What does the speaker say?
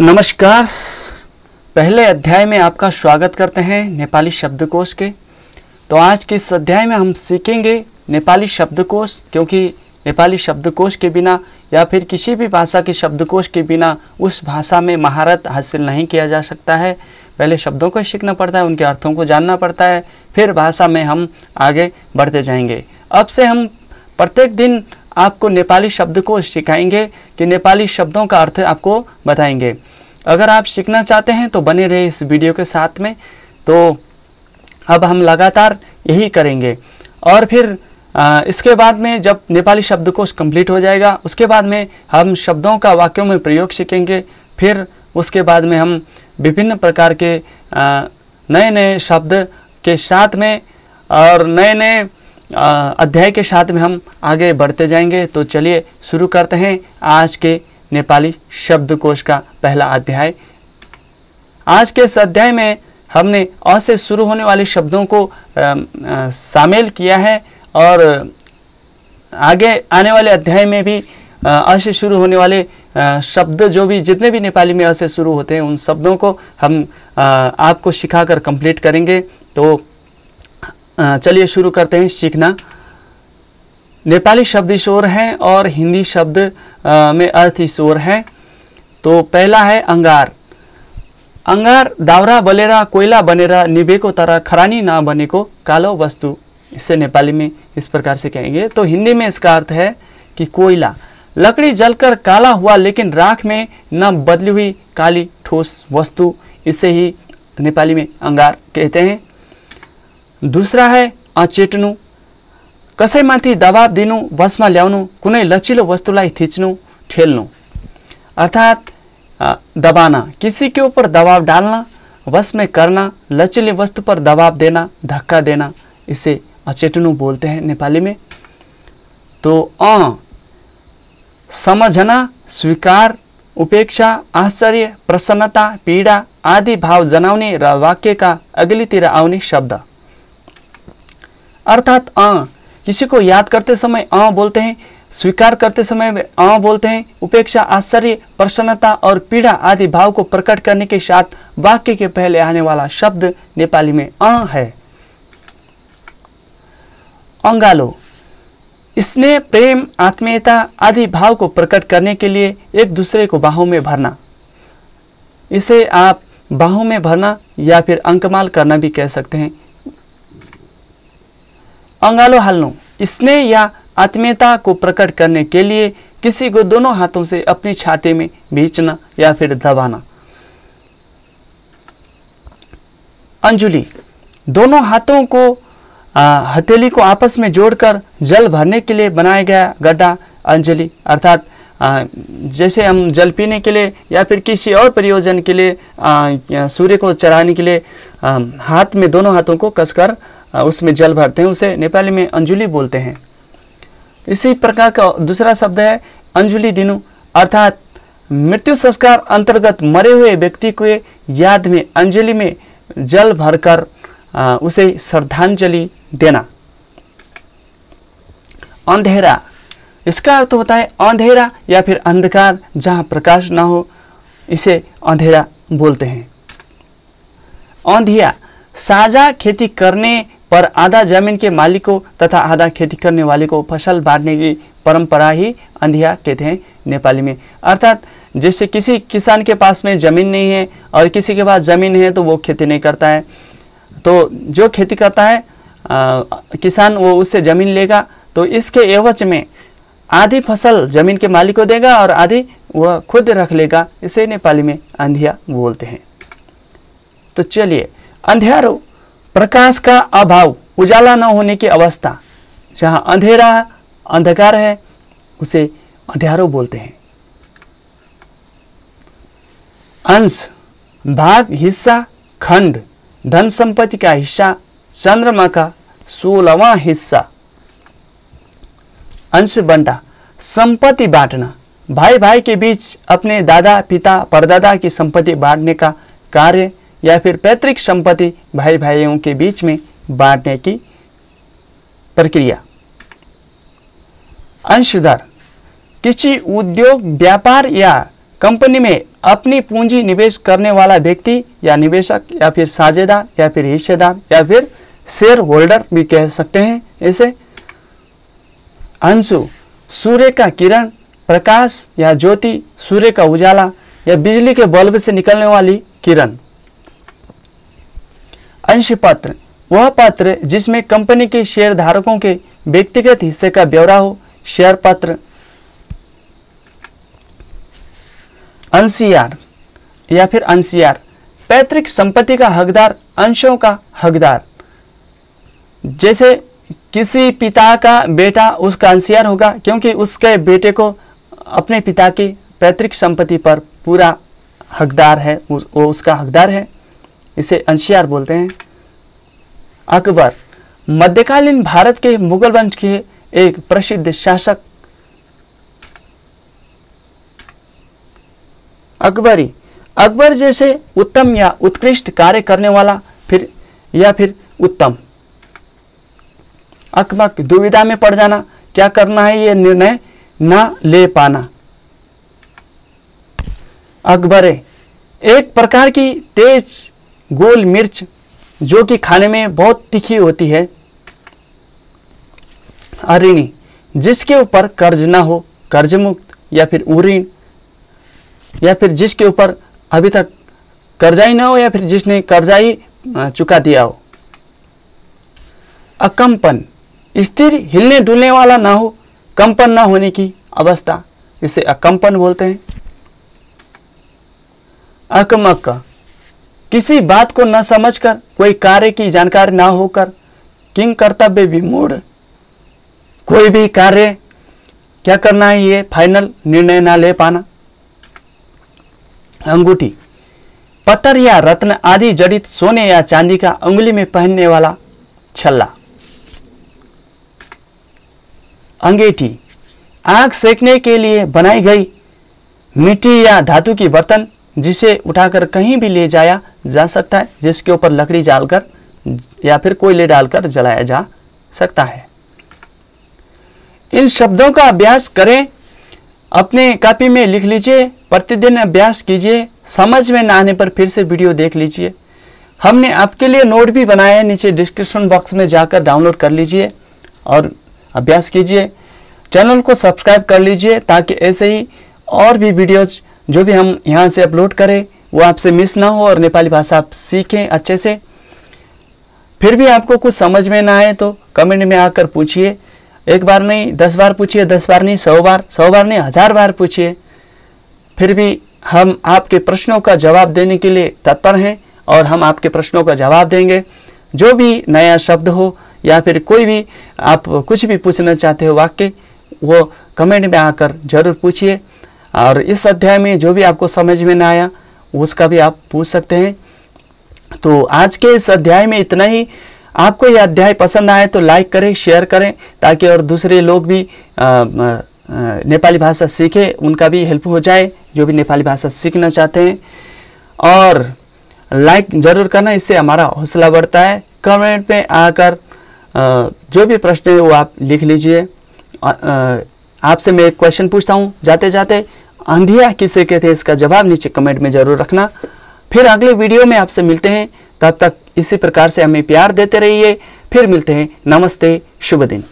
नमस्कार। पहले अध्याय में आपका स्वागत करते हैं नेपाली शब्दकोश के। तो आज के इस अध्याय में हम सीखेंगे नेपाली शब्दकोश, क्योंकि नेपाली शब्दकोश के बिना या फिर किसी भी भाषा के शब्दकोश के बिना उस भाषा में महारत हासिल नहीं किया जा सकता है। पहले शब्दों को सीखना पड़ता है, उनके अर्थों को जानना पड़ता है, फिर भाषा में हम आगे बढ़ते जाएंगे। अब से हम प्रत्येक दिन आपको नेपाली शब्दकोश सिखाएंगे कि नेपाली शब्दों का अर्थ आपको बताएंगे। अगर आप सीखना चाहते हैं तो बने रहे इस वीडियो के साथ में। तो अब हम लगातार यही करेंगे और फिर इसके बाद में जब नेपाली शब्दकोश कंप्लीट हो जाएगा, उसके बाद में हम शब्दों का वाक्यों में प्रयोग सीखेंगे। फिर उसके बाद में हम विभिन्न प्रकार के नए नए शब्द के साथ में और नए नए अध्याय के साथ में हम आगे बढ़ते जाएंगे। तो चलिए शुरू करते हैं आज के नेपाली शब्दकोश का पहला अध्याय। आज के इस अध्याय में हमने अ से शुरू होने वाले शब्दों को शामिल किया है और आगे आने वाले अध्याय में भी अ से शुरू होने वाले शब्द जो भी जितने भी नेपाली में अ से शुरू होते हैं उन शब्दों को हम आपको सिखाकर कंप्लीट करेंगे। तो चलिए शुरू करते हैं सीखना। नेपाली शब्द इस ओर है और हिंदी शब्द में अर्थ इस ओर है। तो पहला है अंगार। अंगार दाउरा बलेरा कोयला बनेरा निभेको तर खरानी ना बनेको कालो वस्तु। इससे नेपाली में इस प्रकार से कहेंगे। तो हिंदी में इसका अर्थ है कि कोयला, लकड़ी जलकर काला हुआ लेकिन राख में न बदली हुई काली ठोस वस्तु, इसे ही नेपाली में अंगार कहते हैं। दूसरा है अचेट्नु। कसैमाथि दबाव दिनु, वशमा ल्याउनु, कुनै लचिलो वस्तुलाई थिच्नु, ठेल्नु। अर्थात दबाना, किसी के ऊपर दबाव डालना, वश में करना, लचीले वस्तु पर दबाव देना, धक्का देना, इसे अचेट्नु बोलते हैं नेपाली में। तो समझना, स्वीकार, उपेक्षा, आश्चर्य, प्रसन्नता, पीडा आदि भाव जनाउने र वाक्यका अघिल्तिर आउने शब्द। अर्थात किसी को याद करते समय बोलते हैं, स्वीकार करते समय बोलते हैं, उपेक्षा, आश्चर्य, प्रसन्नता और पीड़ा आदि भाव को प्रकट करने के साथ वाक्य के पहले आने वाला शब्द नेपाली में है। अंगालो, स्नेह, प्रेम, आत्मीयता आदि भाव को प्रकट करने के लिए एक दूसरे को बाहों में भरना। इसे आप बाहों में भरना या फिर अंकमाल करना भी कह सकते हैं। अंगालो हाल्नु, स्नेह या आत्मीयता को प्रकट करने के लिए किसी को दोनों हाथों से अपनी छाती में भींचना या फिर दबाना। अंजुली, दोनों हाथों को हथेली को आपस में जोड़कर जल भरने के लिए बनाया गया गड्ढा अंजलि। अर्थात जैसे हम जल पीने के लिए या फिर किसी और प्रयोजन के लिए सूर्य को चढ़ाने के लिए हाथ में दोनों हाथों को कसकर उसमें जल भरते हैं, उसे नेपाली में अंजुली बोलते हैं। इसी प्रकार का दूसरा शब्द है अंजुली दिनु। अर्थात मृत्यु संस्कार अंतर्गत मरे हुए व्यक्ति को याद में अंजलि में जल भरकर उसे श्रद्धांजलि देना। अंधेरा, इसका अर्थ होता है अंधेरा या फिर अंधकार जहाँ प्रकाश ना हो, इसे अंधेरा बोलते हैं। अंधिया, साझा खेती करने पर आधा जमीन के मालिक को तथा आधा खेती करने वाले को फसल बांटने की परंपरा ही अंधिया कहते हैं नेपाली में। अर्थात जैसे किसी किसान के पास में ज़मीन नहीं है और किसी के पास ज़मीन है तो वो खेती नहीं करता है, तो जो खेती करता है किसान वो उससे ज़मीन लेगा, तो इसके एवज में आधी फसल ज़मीन के मालिक को देगा और आधी वह खुद रख लेगा। इसे नेपाली में अंधिया बोलते हैं। तो चलिए, अंधेरो, प्रकाश का अभाव, उजाला न होने की अवस्था, जहाँ अंधेरा अंधकार है उसे अंधेरो बोलते हैं। अंश, भाग, हिस्सा, खंड, धन संपत्ति का हिस्सा, चंद्रमा का 16वां हिस्सा। अंश बंटा, संपत्ति बांटना, भाई भाई के बीच अपने दादा पिता परदादा की संपत्ति बांटने का कार्य या फिर पैतृक संपत्ति भाई भाइयों के बीच में बांटने की प्रक्रिया। अंशधर, किसी उद्योग व्यापार या कंपनी में अपनी पूंजी निवेश करने वाला व्यक्ति या निवेशक या फिर साझेदार या फिर हिस्सेदार या फिर शेयर होल्डर भी कह सकते हैं इसे। अंशु, सूर्य का किरण, प्रकाश या ज्योति, सूर्य का उजाला या बिजली के बल्ब से निकलने वाली किरण। अंश पत्र, वह पत्र जिसमें कंपनी के शेयर धारकों के व्यक्तिगत हिस्से का ब्यौरा हो, शेयर पत्र। अंशियार या फिर अंशियार, पैतृक संपत्ति का हकदार, अंशों का हकदार। जैसे किसी पिता का बेटा उसका अंशियार होगा क्योंकि उसके बेटे को अपने पिता की पैतृक संपत्ति पर पूरा हकदार है, वो उसका हकदार है, इसे अंशियार बोलते हैं। अकबर, मध्यकालीन भारत के मुगल वंश के एक प्रसिद्ध शासक। अकबरी, अकबर जैसे उत्तम या उत्कृष्ट कार्य करने वाला फिर उत्तम। अकबक, दुविधा में पड़ जाना, क्या करना है ये निर्णय ना ले पाना। अकबरे, एक प्रकार की तेज गोल मिर्च जो कि खाने में बहुत तीखी होती है। अऋणी, जिसके ऊपर कर्ज ना हो, कर्ज मुक्त या फिर उऋण, या फिर जिसके ऊपर अभी तक कर्जाई ना हो या फिर जिसने कर्जाई चुका दिया हो। अकंपन, स्थिर हिलने डुलने वाला ना हो, कंपन ना होने की अवस्था, इसे अकंपन बोलते हैं। अकमक, किसी बात को न समझकर, कोई कार्य की जानकारी ना होकर, किंग कर्तव्य विमूढ़, कोई भी कार्य क्या करना है ये फाइनल निर्णय ना ले पाना। अंगूठी, पत्थर या रत्न आदि जड़ित सोने या चांदी का अंगुली में पहनने वाला छल्ला। अंगीठी, आग सेकने के लिए बनाई गई मिट्टी या धातु की बर्तन जिसे उठाकर कहीं भी ले जाया जा सकता है, जिसके ऊपर लकड़ी डालकर या फिर कोयले डालकर जलाया जा सकता है। इन शब्दों का अभ्यास करें, अपने कॉपी में लिख लीजिए, प्रतिदिन अभ्यास कीजिए। समझ में ना आने पर फिर से वीडियो देख लीजिए। हमने आपके लिए नोट भी बनाया है, नीचे डिस्क्रिप्शन बॉक्स में जाकर डाउनलोड कर लीजिए और अभ्यास कीजिए। चैनल को सब्सक्राइब कर लीजिए ताकि ऐसे ही और भी वीडियोज जो भी हम यहाँ से अपलोड करें वो आपसे मिस ना हो और नेपाली भाषा आप सीखें अच्छे से। फिर भी आपको कुछ समझ में ना आए तो कमेंट में आकर पूछिए। एक बार नहीं 10 बार पूछिए, 10 बार नहीं 100 बार, 100 बार नहीं 1000 बार पूछिए। फिर भी हम आपके प्रश्नों का जवाब देने के लिए तत्पर हैं और हम आपके प्रश्नों का जवाब देंगे। जो भी नया शब्द हो या फिर कोई भी आप कुछ भी पूछना चाहते हो वाक्य, वो कमेंट में आकर जरूर पूछिए। और इस अध्याय में जो भी आपको समझ में ना आया उसका भी आप पूछ सकते हैं। तो आज के इस अध्याय में इतना ही। आपको यह अध्याय पसंद आए तो लाइक करें, शेयर करें ताकि और दूसरे लोग भी नेपाली भाषा सीखें, उनका भी हेल्प हो जाए जो भी नेपाली भाषा सीखना चाहते हैं। और लाइक ज़रूर करना, इससे हमारा हौसला बढ़ता है। कमेंट में आकर जो भी प्रश्न है वो आप लिख लीजिए। आपसे मैं एक क्वेश्चन पूछता हूँ जाते जाते, अंधिया किसे कहते हैं, इसका जवाब नीचे कमेंट में ज़रूर रखना। फिर अगले वीडियो में आपसे मिलते हैं, तब तक इसी प्रकार से हमें प्यार देते रहिए। फिर मिलते हैं, नमस्ते, शुभ दिन।